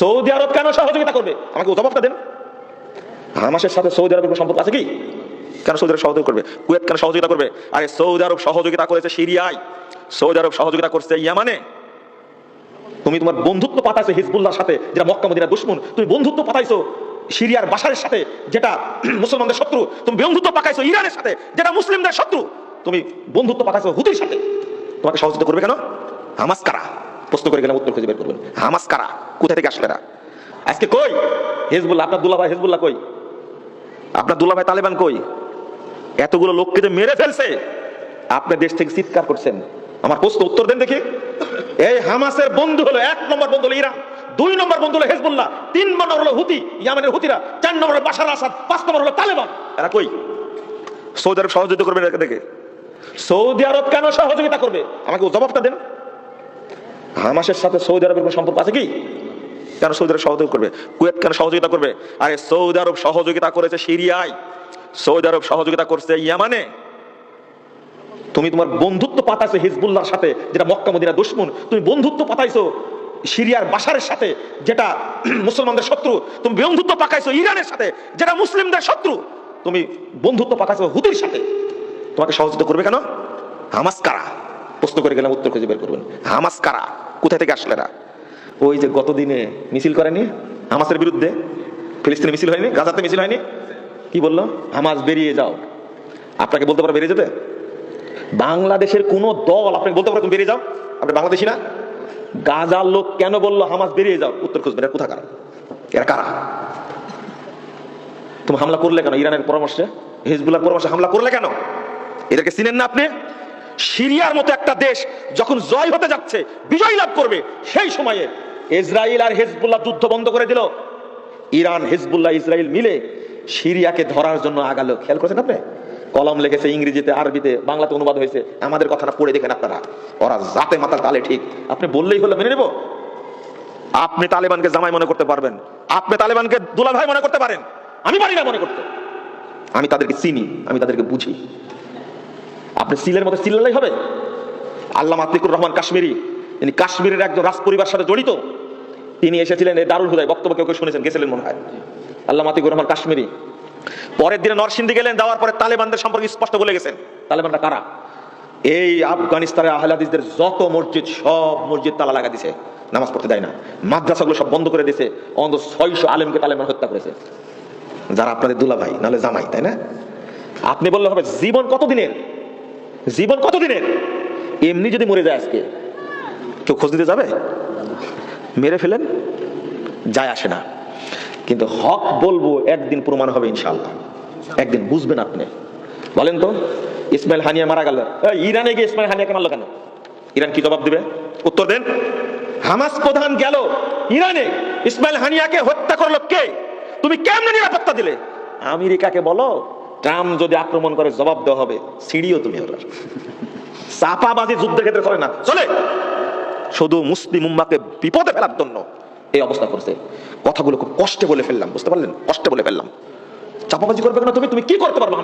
Saudi আরব কেন সহযোগিতা করবে? আমাকে জবাবটা দেন। হামাসের সাথে সৌদি আরবের সম্পর্ক আছে কি? কেন সৌদি আরব সহযোগিতা করবে? কুয়েত কেন সহযোগিতা করবে? আরে সৌদি আরব সহযোগিতা করেছে সিরিয়ায়, সৌদি আরব সহযোগিতা করছে ইয়ামানে। তুমি তোমার বন্ধুত্ব পাতাইছো হিজবুল্লাহর সাথে, যেটা মক্কা মদিনার দুশমন। তুমি বন্ধুত্ব পাতাইছো সিরিয়ার বাশারের সাথে, যেটা মুসলমানদের শত্রু। তুমি বন্ধুত্ব পাকাইছো ইরানের সাথে, যেটা মুসলিমদের শত্রু। তুমি বন্ধুত্ব পাকাইছো হুতির সাথে। তোমাকে সহযোগিতা করবে কেন? হামাস কারা? প্রশ্ন করে গেলাম, উত্তর খুঁজে বের করবেন। হামাস কারা? কোথা থেকে আসলে এরা? আজকে কই হিজবুল্লাহ? আপনার দুলাভাই হিজবুল্লাহ কই? আপনার দুলাভাই তালেবান কই? এতগুলো লোককে যে মেরে ফেলছে, আপনি দেশ থেকে চিৎকার করছেন। আমার প্রশ্ন উত্তর দেন দেখি। এই হামাসের বন্ধু হলো 1 নম্বর বন্ধু হলো ইরান, 2 নম্বর বন্ধু হলো হিজবুল্লাহ, 3 নম্বর হলো হুতি ইয়ামেনের হুতিরা, 4 নম্বর হলো বাশার আসাদ, 5 নম্বর হলো তালেবান। এরা কই? সৌদি আরব সহযোগিতা করবে এদেরকে দেখে? সৌদি আরব কেন সহযোগিতা করবে? আমাকে জবাবটা দেন। হামাসের সাথে সৌদি আরবের কোনো সম্পর্ক আছে কি? কেন সৌদি আরব সহযোগিতা করবে? কুয়েত কেন সহযোগিতা করবে? আরে সৌদি আরব সহযোগিতা করেছে সিরিয়ায়, সৌদি আরব সহযোগিতা করছে ইয়ামানে। তুমি তোমার বন্ধুত্ব পাতাইছো হিজবুল্লাহর সাথে, যেটা মক্কা মদিনার দুশমন। তুমি বন্ধুত্ব পাতাইছো সিরিয়ার বাশারের সাথে, যেটা মুসলমানদের শত্রু। তুমি বন্ধুত্ব পাকাইছো ইরানের সাথে, যেটা মুসলিমদের শত্রু। তুমি বন্ধুত্ব পাকাইছো হুতির সাথে। তোমাকে সহযোগিতা করবে কেন? হামাস কারা? প্রশ্ন করে গেলাম, উত্তর খুঁজে বের করবেন। হামাস কারা? কোথা থেকে আসলে এরা? ওই যে গত দিনে মিছিল করেনি হামাসের বিরুদ্ধে, ফিলিস্তিনে মিছিল হয়নি, গাজাতে মিছিল হয়নি? কি বললো? হামাস বেরিয়ে যাও। আপনাকে বলতে পারো বেরিয়ে যেতে? বাংলাদেশের কোন দল আপনাকে বলতে পারো তুমি বেরিয়ে যাও? আপনি বাংলাদেশি না? গাজার লোক কেন বললো হামাস বেরিয়ে যাও? উত্তর খুঁজবেন। কোথা কারা? এরা কারা? তুমি হামলা করলে কেন? ইরানের পরামর্শে, হিজবুল্লাহর পরামর্শে হামলা করলে কেন? এদেরকে চিনেন না আপনি? সিরিয়ার মতো একটা দেশ যখন জয় হতে যাচ্ছে, বিজয় লাভ করবে, সেই সময়ে ইসরায়েল আর হিজবুল্লাহ যুদ্ধ বন্ধ করে দিল। ইরান, হিজবুল্লাহ, ইসরায়েল মিলে সিরিয়াকে ধরার জন্য আগালো। খেয়াল করেছেন আপনি? কলম লিখেছে ইংরেজিতে, আরবিতে, বাংলাতে অনুবাদ হয়েছে। আমাদের কথাটা পড়ে দেখেন আপনারা। ওরা জাতে মাথা তালে ঠিক। আপনি বললেই হলো মেনে নেব? আপনি তালেবানকে জামাই মনে করতে পারবেন, আপনি তালেবানকে দুলাভাই মনে করতে পারেন, আমি পারি না মনে করতে। আমি তাদেরকে চিনি, আমি তাদেরকে বুঝি। আপনি সিলের মতো সিল্লাই হবে? আল্লামা আতিকুর রহমান কাশ্মীরি, তিনি কাশ্মীরের একজন রাজপরিবারের সাথে জড়িত। তিনি এসেছিলেন এই দারুল হুদায়, বক্তব্য কেউ শুনেছেন, গেছিলেন মনে হয়, আল্লামা আতিকুর রহমান কাশ্মীরি। পরের দিনে নরসিংদী গেলেন, যাওয়ার পরে তালেবানদের সম্পর্কে স্পষ্ট বলে গেছেন। তালেবানরা কারা? এই আফগানিস্তানে আহলে হাদিসদের যত মসজিদ, সব মসজিদ তালা লাগা দিছে, নামাজ পড়তে দেয় না। মাদ্রাসাগুলো সব বন্ধ করে দিয়েছে। অন্তত 600 আলেমকে তালেবান হত্যা করেছে, যারা আপনাদের দুলাভাই নাহলে জামাই, তাই না? আপনি বললে হবে জীবন কত দিনের? জীবন কত দিনের? এমনি যদি মরে যায় আজকে, কেউ খোঁজ দিতে যাবে? মেরে ফেলেন, যায় আসে না। কিন্তু হক বলবো, একদিন প্রমাণ হবে ইনশাআল্লাহ, একদিন বুঝবেন আপনি। বলেন তো, ইসমাইল হানিয়া মারা গেল, ইরানে গিয়ে ইসমাইল হানিয়াকে মারলো কেন? ইরান কি জবাব দিবে? উত্তর দেন। হামাস প্রধান গেল ইরানে, ইসমাইল হানিয়াকে হত্যা করলো কে? তুমি কেমনে নিরাপত্তা দিলে? আমেরিকাকে বলো, ট্রাম্প যদি আক্রমণ করে জবাব দেওয়া হবে। সিঁড়িও তুমি ওরা চাপাবাজি যুদ্ধের ক্ষেত্রে করে না, চলে। শুধু মুসলিম উম্মাকে বিপদে ফেলার জন্য এই অবস্থা করছে। কথাগুলো খুব কষ্টে বলে ফেললাম, বুঝতে পারলেন? কষ্টে বলে ফেললাম। চাপাবাজি করবে কেন? তুমি কি করতে পারবা?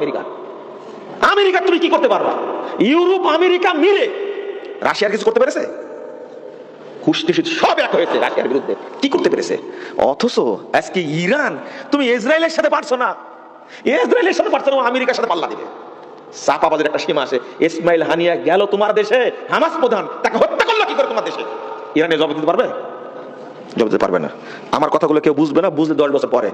আমেরিকা তুমি কি করতে পারবা? ইউরোপ আমেরিকা মিলে রাশিয়ার কিছু করতে পেরেছে? হুশটি সব এক হয়েছে রাশিয়ার বিরুদ্ধে, কি করতে পেরেছে? অথচ আজকে ইরান, তুমি ইসরায়েলের সাথে পারছো না, ইসরায়েলের সাথে পারছো না, আমেরিকার সাথে পাল্লা দিবে। চাপাবাজির একটা সীমা আছে। ইসমাইল হানিয়া গেল তোমার দেশে, হামাস প্রধান, তাকে হত্যা করলো কি করে তোমার দেশে? ইরানে জবাব দিতে পারবে? জবাব দিতে পারবে না। আমার কথাগুলো কেউ বুঝবে না, বুঝলে 10 বছর পরে